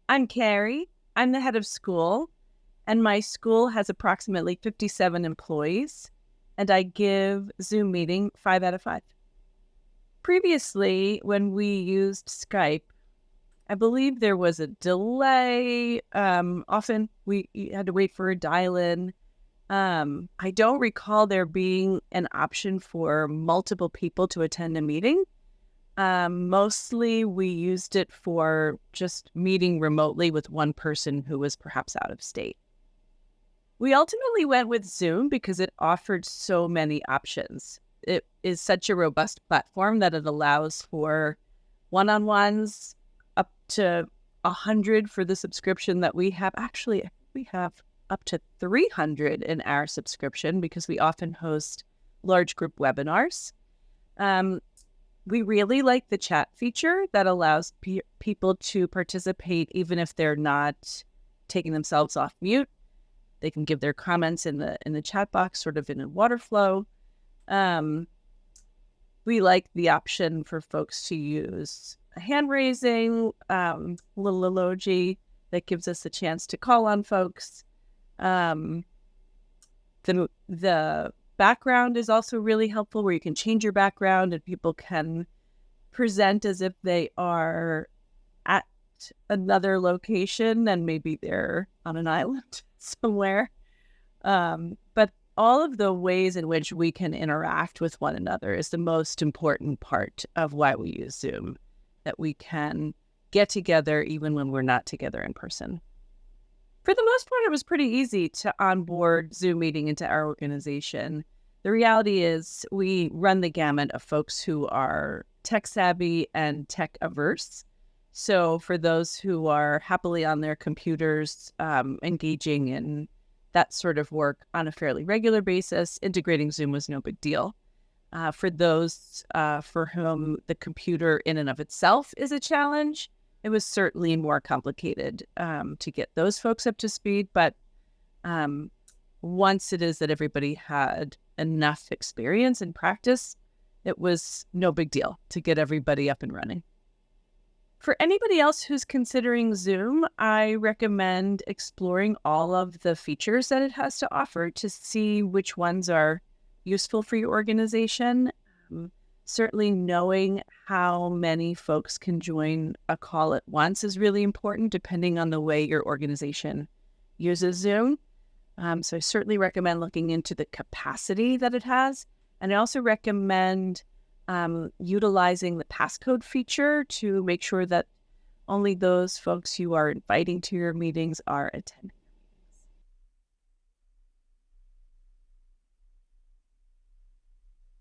I'm Carrie. I'm the head of school, and my school has approximately 57 employees, and I give Zoom meeting 5 out of 5. Previously, when we used Skype, I believe there was a delay. Often we had to wait for a dial-in. I don't recall there being an option for multiple people to attend a meeting. Mostly we used it for just meeting remotely with one person who was perhaps out of state. We ultimately went with Zoom because it offered so many options. It is such a robust platform that it allows for one-on-ones up to 100 for the subscription that we have. Actually, we have up to 300 in our subscription because we often host large group webinars. We really like the chat feature that allows people to participate even if they're not taking themselves off mute. They can give their comments in the chat box, sort of in a water flow. We like the option for folks to use a hand raising, little emoji that gives us a chance to call on folks. The background is also really helpful, where you can change your background and people can present as if they are at another location and maybe they're on an island somewhere. But all of the ways in which we can interact with one another is the most important part of why we use Zoom, that we can get together even when we're not together in person. For the most part, it was pretty easy to onboard Zoom meeting into our organization. The reality is we run the gamut of folks who are tech savvy and tech averse. So for those who are happily on their computers, engaging in that sort of work on a fairly regular basis, integrating Zoom was no big deal. For those for whom the computer in and of itself is a challenge, it was certainly more complicated to get those folks up to speed. But once it is that everybody had enough experience and practice, it was no big deal to get everybody up and running. For anybody else who's considering Zoom, I recommend exploring all of the features that it has to offer to see which ones are useful for your organization. Certainly knowing how many folks can join a call at once is really important, depending on the way your organization uses Zoom. So I certainly recommend looking into the capacity that it has. And I also recommend utilizing the passcode feature to make sure that only those folks you are inviting to your meetings are attending.